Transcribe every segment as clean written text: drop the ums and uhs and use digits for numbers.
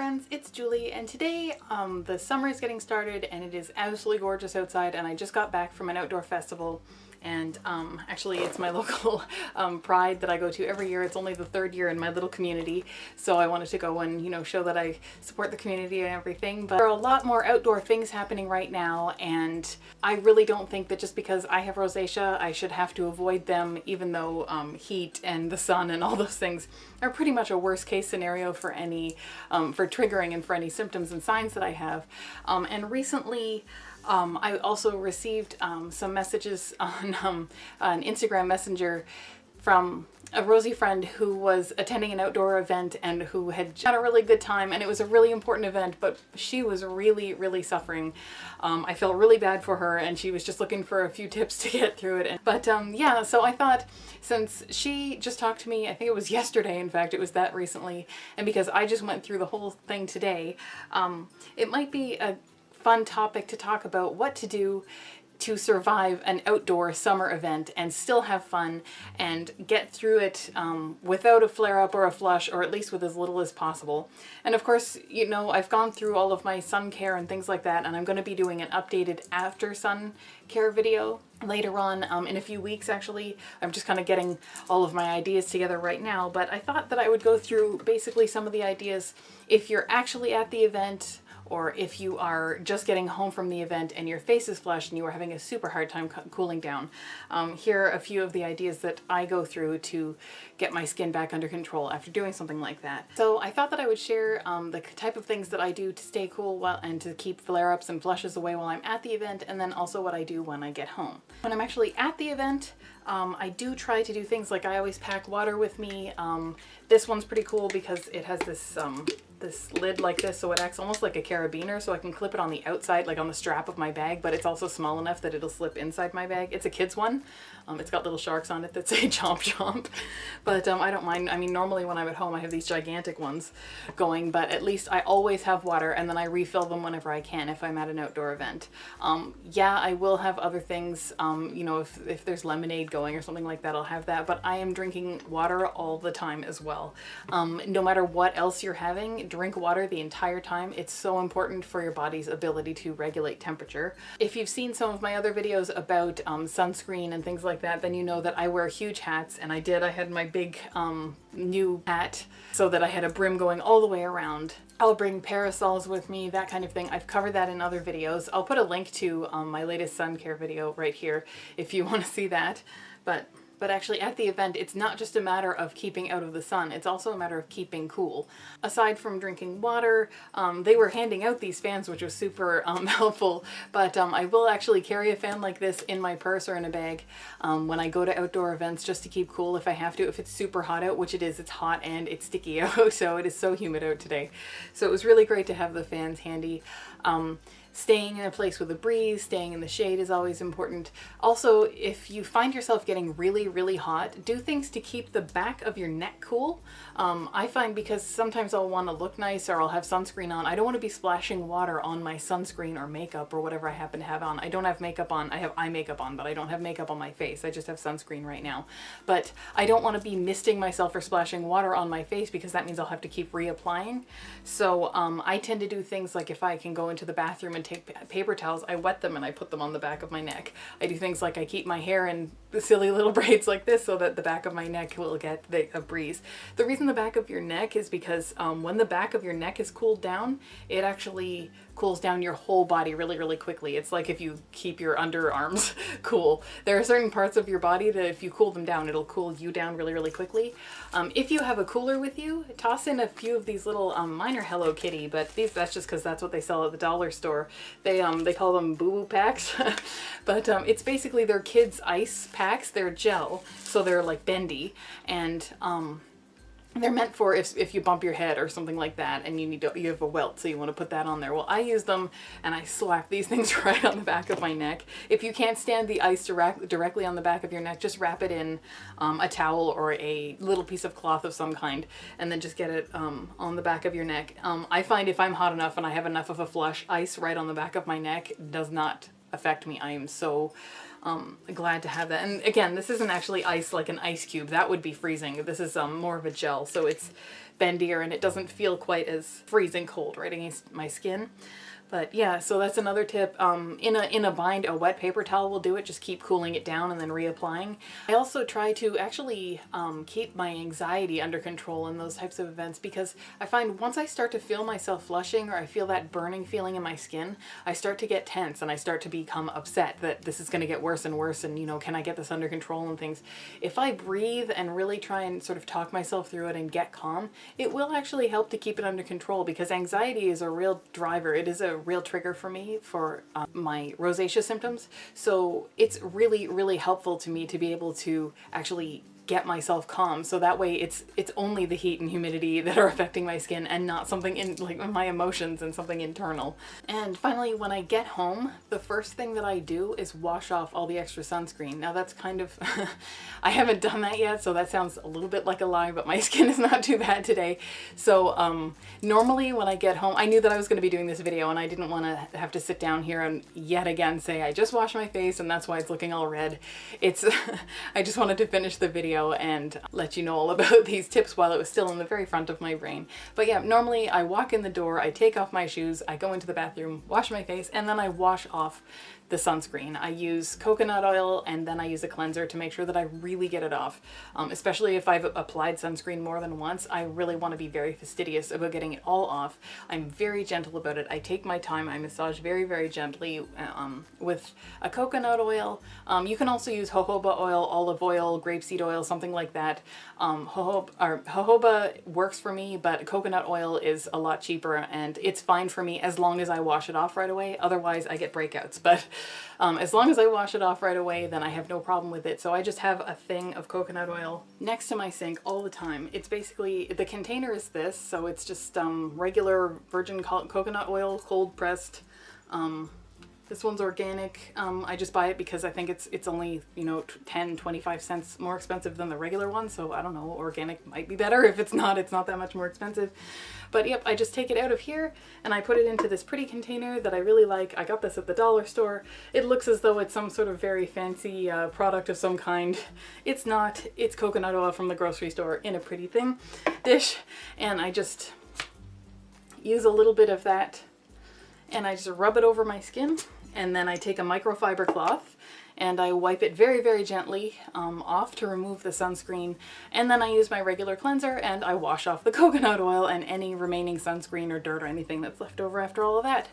friends, it's Julie, and today the summer is getting started and it is absolutely gorgeous outside, and I just got back from an outdoor festival. And actually it's my local Pride that I go to every year. It's only the third year in my little community, so I wanted to go and, you know, show that I support the community and everything. But there are a lot more outdoor things happening right now, and I really don't think that just because I have rosacea I should have to avoid them, even though heat and the sun and all those things are pretty much a worst case scenario for any for triggering and for any symptoms and signs that I have. And recently I also received some messages on an Instagram Messenger from a Rosy friend who was attending an outdoor event and who had a really good time, and it was a really important event, but she was really suffering. I felt really bad for her, and she was just looking for a few tips to get through it. But yeah, so I thought, since she just talked to me, I think it was yesterday, in fact, it was that recently, and because I just went through the whole thing today, it might be a fun topic to talk about what to do to survive an outdoor summer event and still have fun and get through it without a flare-up or a flush, or at least with as little as possible. And of course, you know, I've gone through all of my sun care and things like that, and I'm going to be doing an updated after sun care video later on in a few weeks. Actually, I'm just kind of getting all of my ideas together right now, but I thought that I would go through basically some of the ideas if you're actually at the event, or if you are just getting home from the event and your face is flushed and you are having a super hard time cooling down. Here are a few of the ideas that I go through to get my skin back under control after doing something like that. So I thought that I would share the type of things that I do to stay cool and to keep flare-ups and flushes away while I'm at the event, and then also what I do when I get home. When I'm actually at the event, I do try to do things like I always pack water with me. This one's pretty cool because it has this this lid like this, so it acts almost like a carabiner, so I can clip it on the outside, like on the strap of my bag, but it's also small enough that it'll slip inside my bag. It's a kid's one. It's got little sharks on it that say chomp chomp, but I don't mind. I mean, normally when I'm at home I have these gigantic ones going, but at least I always have water, and then I refill them whenever I can if I'm at an outdoor event. Yeah, I will have other things, you know, if there's lemonade going or something like that, I'll have that, but I am drinking water all the time as well. No matter what else you're having, drink water the entire time. It's so important for your body's ability to regulate temperature. If you've seen some of my other videos about sunscreen and things like that, then you know that I wear huge hats, and I had my big new hat so that I had a brim going all the way around. I'll bring parasols with me, that kind of thing. I've covered that in other videos. I'll put a link to my latest sun care video right here if you want to see that. But actually at the event, it's not just a matter of keeping out of the sun, it's also a matter of keeping cool. Aside from drinking water, they were handing out these fans, which was super helpful, but I will actually carry a fan like this in my purse or in a bag when I go to outdoor events, just to keep cool if I have to. If it's super hot out, which it is, it's hot and it's sticky out, so it is so humid out today. So it was really great to have the fans handy. Staying in a place with a breeze, staying in the shade is always important. Also, if you find yourself getting really hot, do things to keep the back of your neck cool. I find, because sometimes I'll want to look nice or I'll have sunscreen on, I don't want to be splashing water on my sunscreen or makeup or whatever I happen to have on. I don't have makeup on. I have eye makeup on, but I don't have makeup on my face. I just have sunscreen right now. But I don't want to be misting myself or splashing water on my face, because that means I'll have to keep reapplying. So I tend to do things like, if I can go into the bathroom and take paper towels, I wet them and I put them on the back of my neck. I do things like I keep my hair in silly little braids like this so that the back of my neck will get a breeze. The reason the back of your neck is because when the back of your neck is cooled down, it actually cools down your whole body really quickly. It's like if you keep your underarms cool. There are certain parts of your body that if you cool them down, it'll cool you down really quickly. If you have a cooler with you, toss in a few of these little, mine are Hello Kitty, but that's just because that's what they sell at the dollar store. They call them boo-boo packs, but it's basically their kids' ice packs. They're gel, so they're like bendy, and they're meant for if you bump your head or something like that and you have a welt, so you want to put that on there. Well, I use them and I slap these things right on the back of my neck. If you can't stand the ice directly on the back of your neck, just wrap it in a towel or a little piece of cloth of some kind, and then just get it on the back of your neck. I find if I'm hot enough and I have enough of a flush, ice right on the back of my neck does not affect me. I am so glad to have that. And again, this isn't actually ice like an ice cube. That would be freezing. This is more of a gel, so it's bendier and it doesn't feel quite as freezing cold right against my skin. But yeah, so that's another tip. In a bind, a wet paper towel will do it. Just keep cooling it down and then reapplying. I also try to actually keep my anxiety under control in those types of events, because I find once I start to feel myself flushing or I feel that burning feeling in my skin, I start to get tense and I start to become upset that this is going to get worse and worse, and, you know, can I get this under control and things. If I breathe and really try and sort of talk myself through it and get calm, it will actually help to keep it under control, because anxiety is a real driver. It is a real trigger for me for my rosacea symptoms. So it's really, really helpful to me to be able to actually get myself calm, so that way it's only the heat and humidity that are affecting my skin and not something in like my emotions and something internal. And finally, when I get home, the first thing that I do is wash off all the extra sunscreen. Now that's kind of I haven't done that yet, so that sounds a little bit like a lie, but my skin is not too bad today. So normally when I get home, I knew that I was going to be doing this video and I didn't want to have to sit down here and yet again say I just washed my face and that's why it's looking all red. It's I just wanted to finish the video and let you know all about these tips while it was still in the very front of my brain. But yeah, normally I walk in the door, I take off my shoes, I go into the bathroom, wash my face, and then I wash off the sunscreen. I use coconut oil and then I use a cleanser to make sure that I really get it off. Especially if I've applied sunscreen more than once, I really want to be very fastidious about getting it all off. I'm very gentle about it. I take my time. I massage very, very gently with a coconut oil. You can also use jojoba oil, olive oil, grapeseed oil, something like that. Jojoba works for me, but coconut oil is a lot cheaper and it's fine for me as long as I wash it off right away. Otherwise I get breakouts, but as long as I wash it off right away, then I have no problem with it. So I just have a thing of coconut oil next to my sink all the time. It's basically, the container is this, so it's just regular virgin coconut oil, cold pressed. This one's organic. I just buy it because I think it's only, you know, 10-25 cents more expensive than the regular one. So I don't know, organic might be better. If it's not that much more expensive. But yep, I just take it out of here and I put it into this pretty container that I really like. I got this at the dollar store. It looks as though it's some sort of very fancy product of some kind. It's not. It's coconut oil from the grocery store in a pretty thin dish. And I just use a little bit of that and I just rub it over my skin, and then I take a microfiber cloth and I wipe it very, very gently off to remove the sunscreen, and then I use my regular cleanser and I wash off the coconut oil and any remaining sunscreen or dirt or anything that's left over after all of that.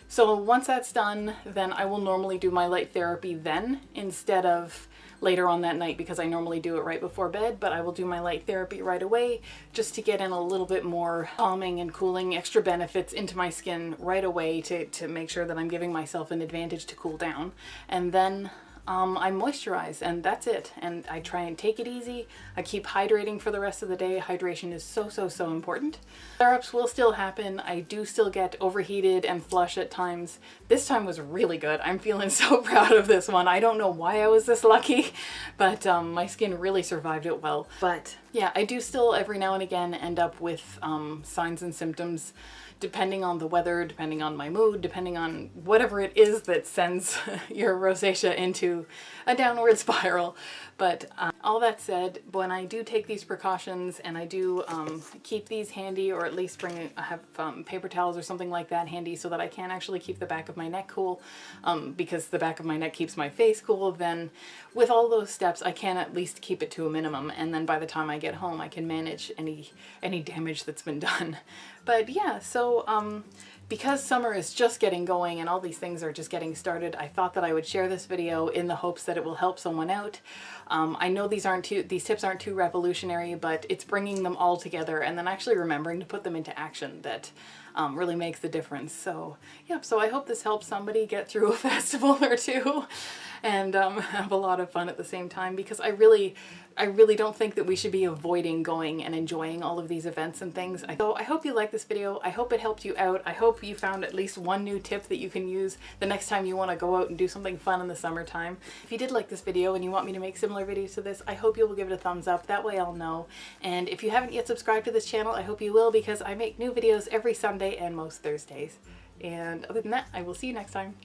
So once that's done, then I will normally do my light therapy then instead of later on that night, because I normally do it right before bed, but I will do my light therapy right away just to get in a little bit more calming and cooling extra benefits into my skin right away to make sure that I'm giving myself an advantage to cool down. And then I moisturize and that's it. And I try and take it easy. I keep hydrating for the rest of the day. Hydration is so, so, so important. Flare-ups will still happen. I do still get overheated and flush at times. This time was really good. I'm feeling so proud of this one. I don't know why I was this lucky, but my skin really survived it well. But yeah, I do still every now and again end up with signs and symptoms depending on the weather, depending on my mood, depending on whatever it is that sends your rosacea into a downward spiral. But all that said, when I do take these precautions and I do keep these handy, or at least have paper towels or something like that handy so that I can actually keep the back of my neck cool, because the back of my neck keeps my face cool, then with all those steps I can at least keep it to a minimum, and then by the time I get home I can manage any damage that's been done. But yeah, so because summer is just getting going and all these things are just getting started, I thought that I would share this video in the hopes that it will help someone out. I know these tips aren't too revolutionary, but it's bringing them all together and then actually remembering to put them into action that really makes the difference. So yeah, so I hope this helps somebody get through a festival or two and have a lot of fun at the same time, because I really don't think that we should be avoiding going and enjoying all of these events and things. So I hope you liked this video. I hope it helped you out. I hope you found at least one new tip that you can use the next time you want to go out and do something fun in the summertime. If you did like this video and you want me to make similar videos to this, I hope you will give it a thumbs up. That way I'll know. And if you haven't yet subscribed to this channel, I hope you will, because I make new videos every Sunday and most Thursdays. And other than that, I will see you next time.